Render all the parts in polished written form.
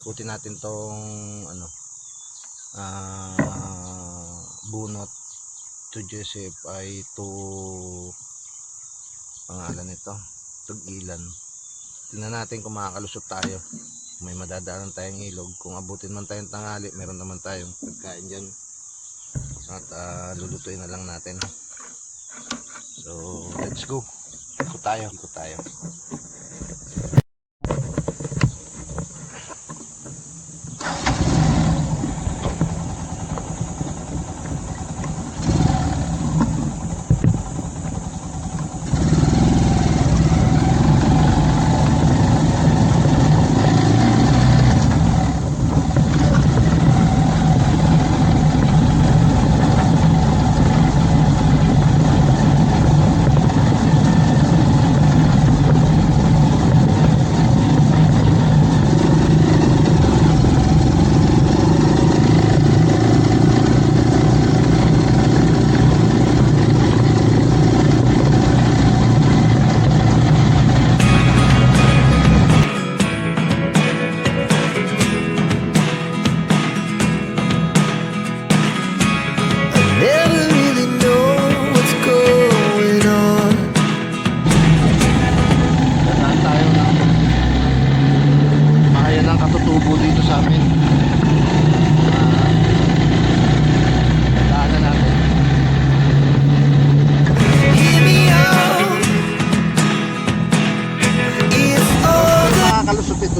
Ikutin natin tong ano, bunot to Joseph ay to pangalan nito, Tugilan. Tingnan natin kung makakalusot tayo. May madadaanan tayong ilog. Kung abutin man tayong tanghali, meron naman tayong pagkain dyan. At lulutuin na lang natin. So, let's go. Ikot tayo. Ikot tayo.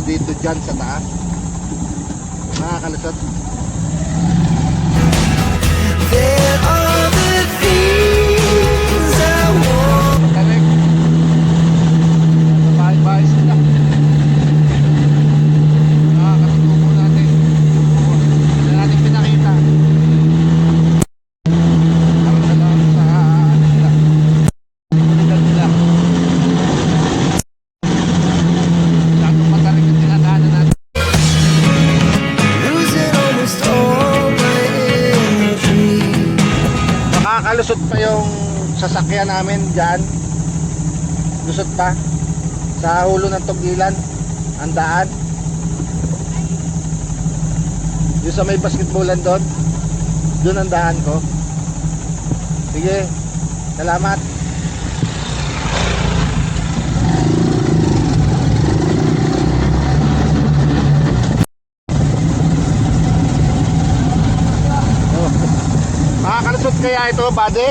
Dito dyan sa taas nakakalusot. There are the things I want. Correct. Bahay-bahay sila. Nakakatutubo natin. Hindi natin pinakita. Ang alam sa nila. Kulitan nila. Sakong matarik ang tinadaanan natin. Makakalusot pa yung sasakyan namin dyan. Lusot pa sa ulo ng Tugilan ang daan. Yung sa may basketballan doon, doon ang daan ko. Sige, salamat. Makakalusot kaya ito, buddy?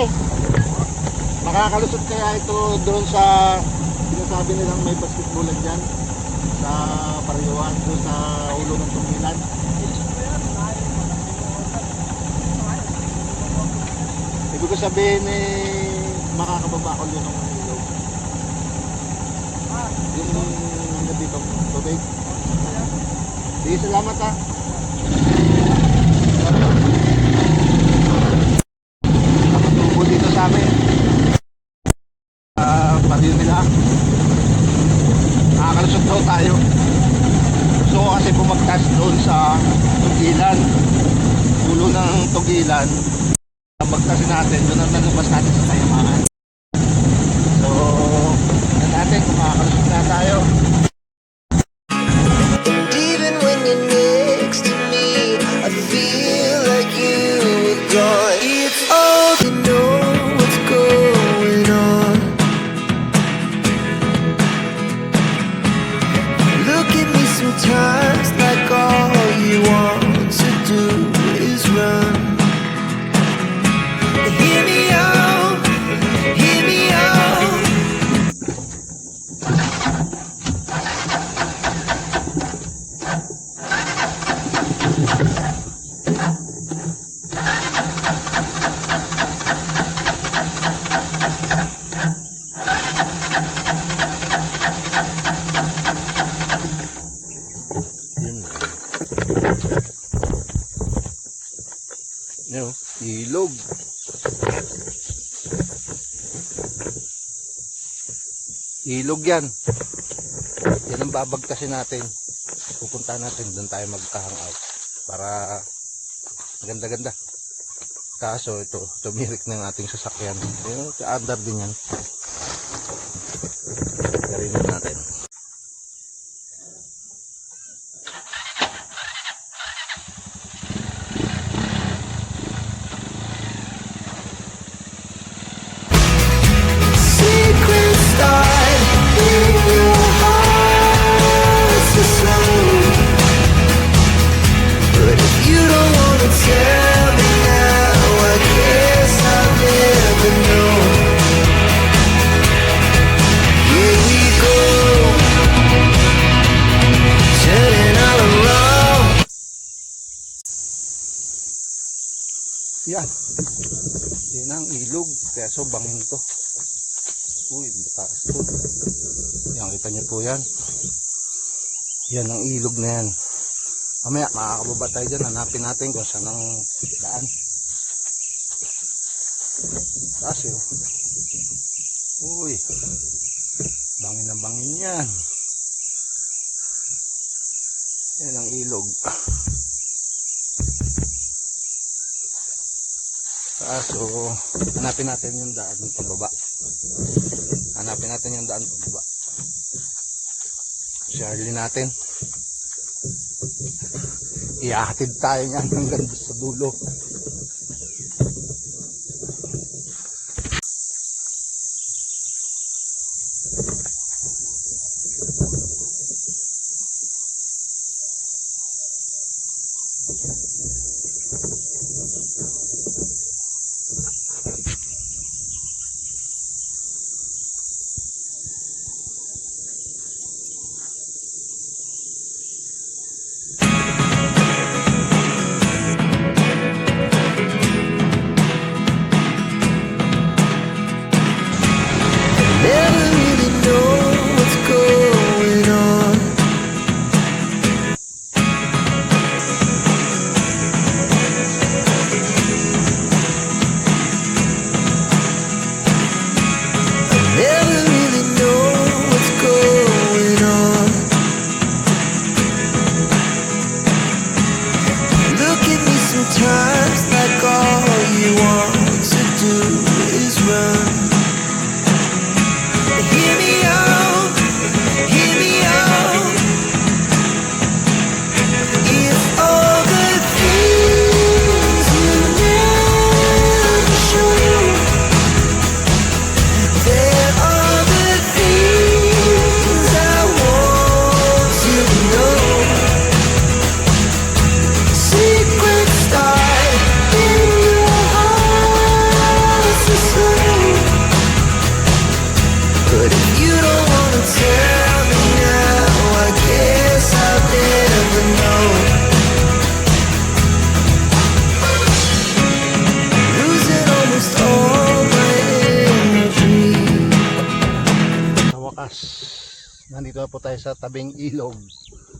Makakalusot kaya ito doon sa sinasabi nilang may basketballan dyan sa Pariwan, doon sa ulo ng Tugilan? Ibig ko sabihin makakababa ko yun ng ilog. Yung hanggang dito tubig. Sige, salamat ha. Nakatubo dito sa amin. Pati nila. Nakakalusot daw tayo. So kasi bumagtas doon sa Tugilan, ulo ng Tugilan. Bagtasin natin, doon ang nalabas natin sa Kayamaan. So, tignan natin kung makakalusot na tayo. And even when you're next to me, I feel like you were gone. It's all you know what's going on. Look at me sometimes like all you want to do is run. Hear me out, hear me out. Yun, ilog. Ilog yan. Yan ang babagtasin natin. Pupunta natin, doon tayo magka-hangout para maganda-ganda. Kaso ito, tumirik ng ating sasakyan. Yung andar din yan. Karinin natin. Yan. Yan ang ilog. Kaya so bangin to. Uy, mataas to. Yan, kita niyo po yan. Yan ang ilog na yan. Mamaya, makakababa tayo dyan. Hanapin natin kung saan ang daan. Taas yun. Uy. Bangin na bangin yan. Yan ang ilog. So, hanapin natin yung daan pababa. Hanapin natin yung daan pababa. Charlie natin. Ihahatid tayo niyan hanggang sa dulo. Sometimes like all you want to do is run. Hear me out, hear me out. It's all the things you never show. There are the things I want to know. Secrets start in your heart to slow. But if you don't wanna tell me now, I guess I'll never know. Losing almost all my energy. Sa wakas, nandito na po tayo sa tabing ilog.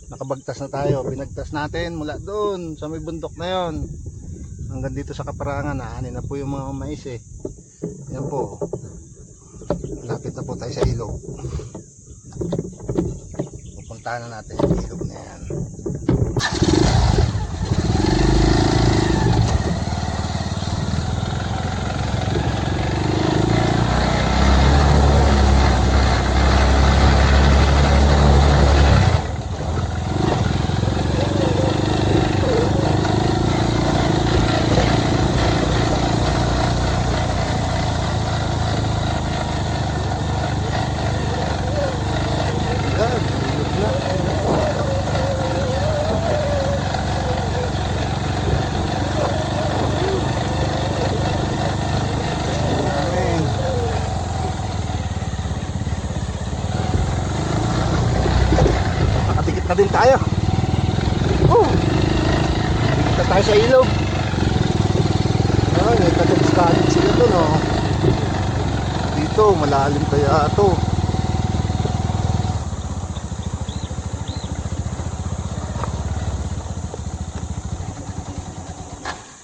Nakabagtas na tayo. Binagtas natin mula doon sa may bundok na yon hanggang dito sa kaparangan. Naanin na po yung mga mais eh. Yan po. Lapit na po tayo sa ilog. Pupuntahan na natin yung ilog na yan. Nakadikit na din tayo. Dikit na tayo sa ilog. May kadabis-kadit sila doon oh. Dito malalim kaya ito.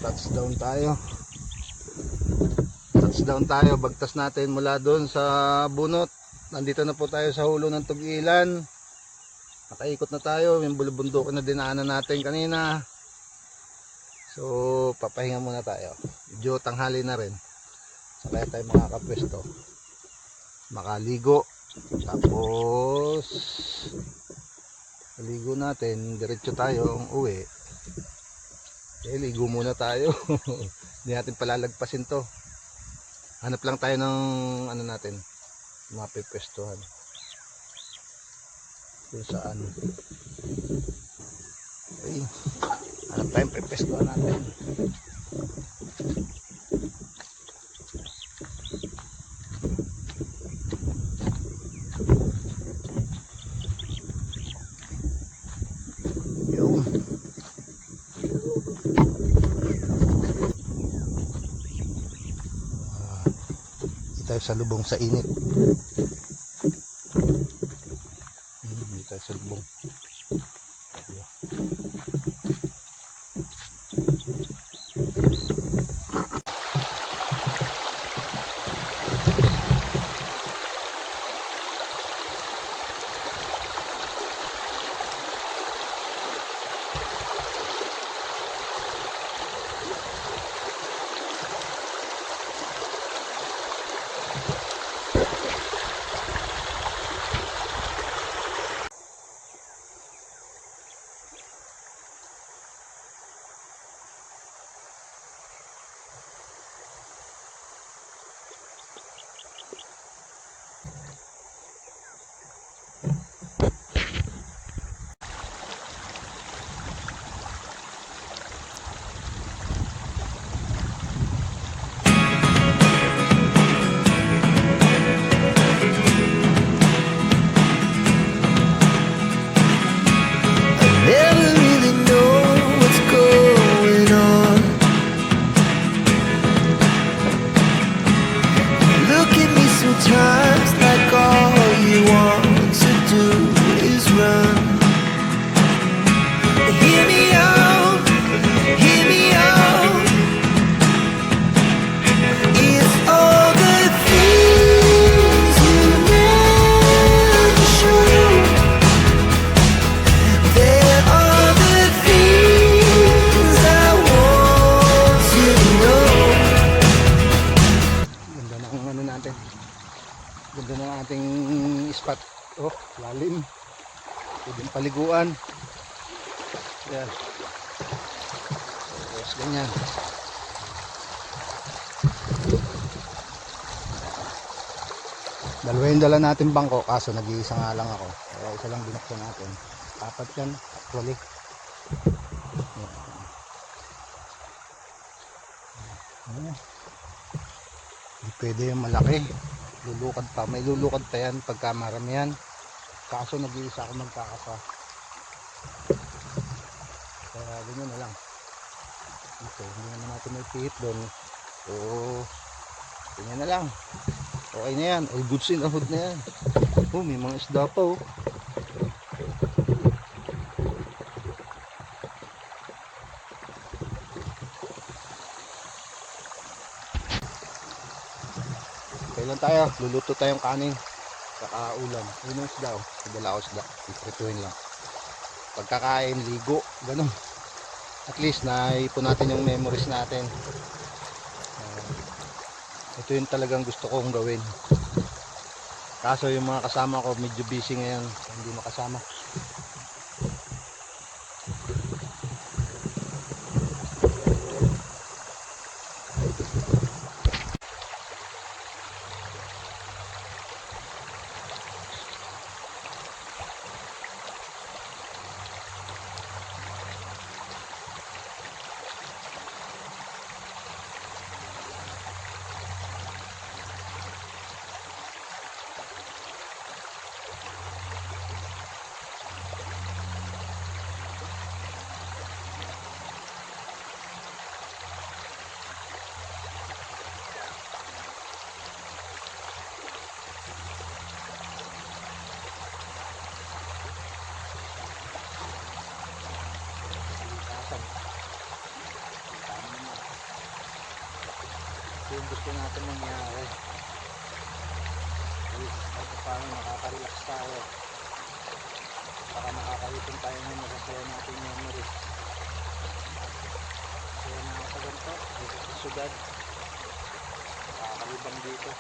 Touchdown tayo. Touchdown tayo. Bagtas natin mula doon sa bunot. Nandito na po tayo sa hulo ng Tug-Ilan. Nakaikot na tayo. Yung bulubundok na dinaanan natin kanina. So papahinga muna tayo. Medyo tanghali na rin. Kaya tayo makakapwesto. Makaligo. Tapos maligo natin. Diretso tayo uwi. Ligo muna tayo. Hindi natin palalagpasin to. Hanap lang tayo ng ano natin, mapipwestuhan kung saan. Okay. Hanap tayong pipwestuhan natin. tayo sa lubong sa init. Dito tayo sa lubong. Never really know what's going on. Look at me sometimes like all you want to do is run. Hear me out, hear me out. It's all the things you never show. There are the things I want you to know. Ganda ng ano natin. Ganda ng ating spot. Oh, lalim. Pwedeng paliguan. Yan. Tapos ganyan. Dalawa yung dala natin bangko, kaso nag-iisa nga lang ako. Kaya isa lang binuksan natin. Apat yan, actually. Ayan. Hindi pwede yung malaki. Lulukad pa. May lulukad pa yan pagka maramihan. Kaso nag-iisa ako magkakasa. Kaya ganyan na lang. Ito, hindi naman natin may pihit doon. So, ganyan na lang. Okay na yan. All goods in ahood na yan. Oh, may mga isda pa oh. Kailan tayo? Luluto tayong kanin. Saka ulam. Yun yung isda oh. Padala ko isda. Iprituhin lang. Pagkakain, ligo. Ganun. At least naipon natin yung memories natin. Ito yung talagang gusto kong gawin. Kaso yung mga kasama ko medyo busy ngayon. Hindi makasama. Ito yung gusto natin mangyari. At paano nakaka-relax tayo. Saka nakakaipon tayo ng masasaya natin memories. Kaya na ako sa ganito. Dito sa syudad. Nakakalibang dito.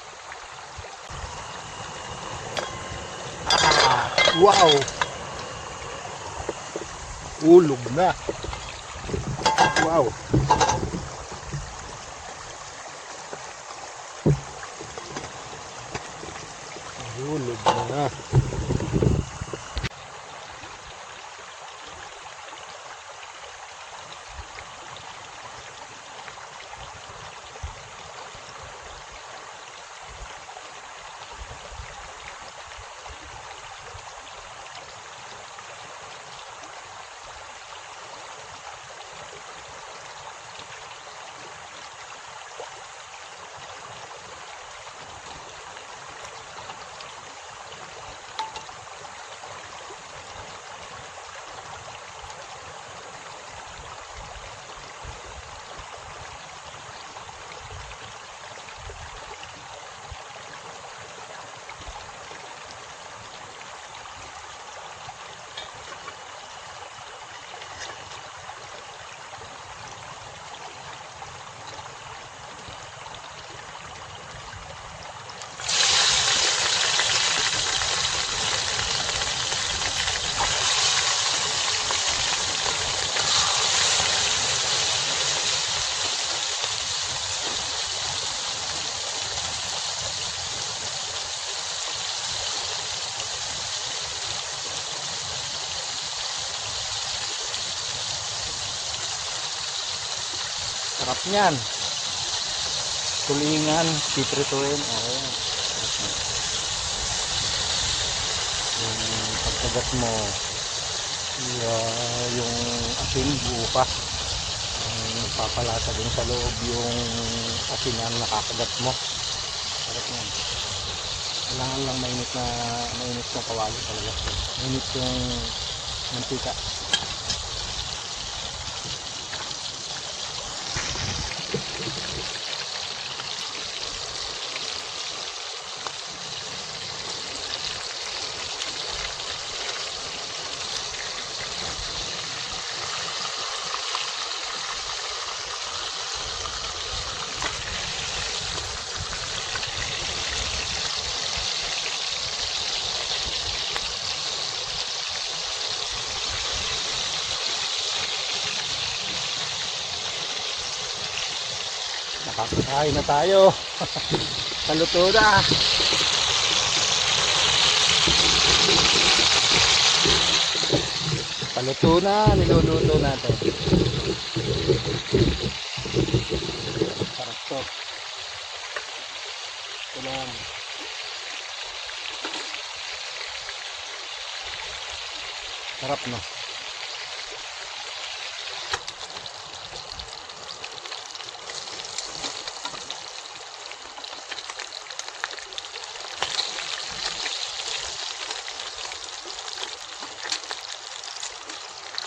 Ah! Wow! Ulog na! Wow! Ulog na. Sarap niyan. Tulingan, piprituin. Okay. Yung pagkagat mo, yung asin buo pa. Papalasa din sa loob yung asin na nakakagat mo. Sarap yan. Kailangan lang mainit na kawali talaga. Mainit yung mantika. Nakakakain na tayo. Paluto na. Paluto na, niluluto natin. Sarap to. Ito lang. Sarap no.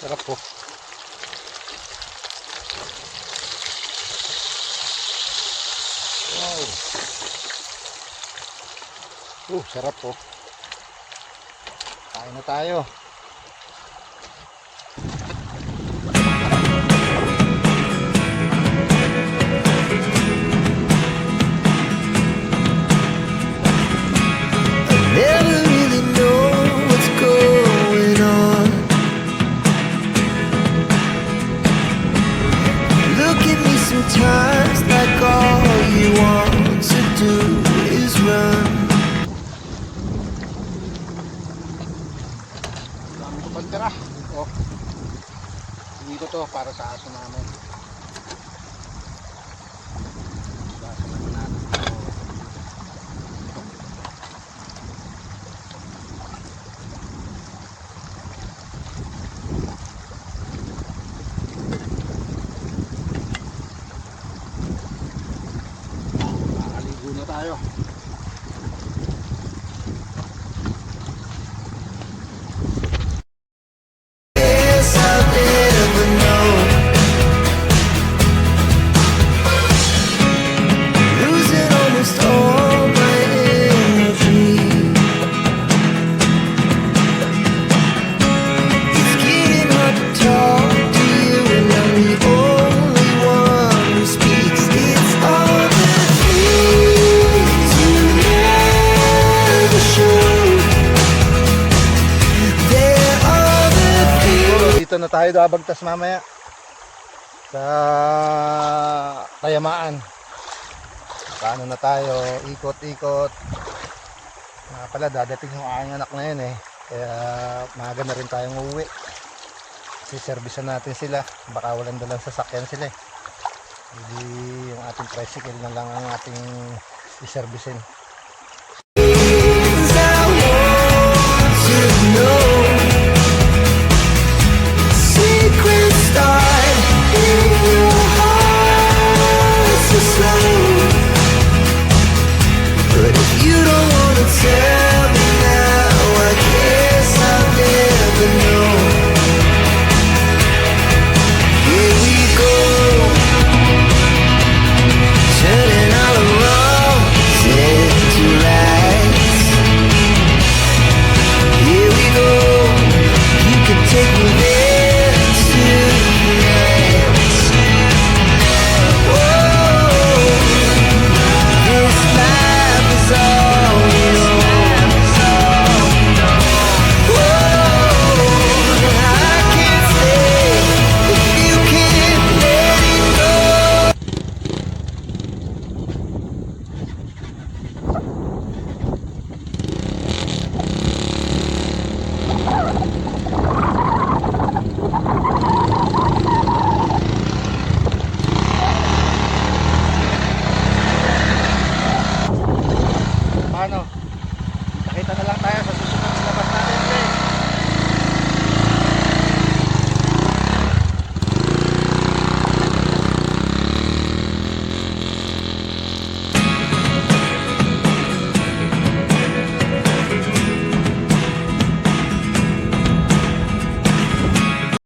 Sarap po. Wow. Sarap po. Kain na tayo. Never really know what's going on. Look at me sometimes like all you want to do is run. Dami ko pang tira. Oh. Hindi ko to para sa aso namin. Basta naman natin ito. Nakaligo na tayo. Guess I'll never know. Losing almost all my energy. It's getting hard to talk to you, and I'm the only one who speaks. It's all the things you never show. There are the things. Dito na tayo babagtas mamaya sa Tayamaan. Paano na tayo ikot-ikot. Nga pala dadating yung aking anak na yun eh. Kaya maaga na rin tayong uuwi. Siservisan natin sila. Baka walang dalang sasakyan sila eh. Hindi yung ating tricycle na lang ang ating iservisin.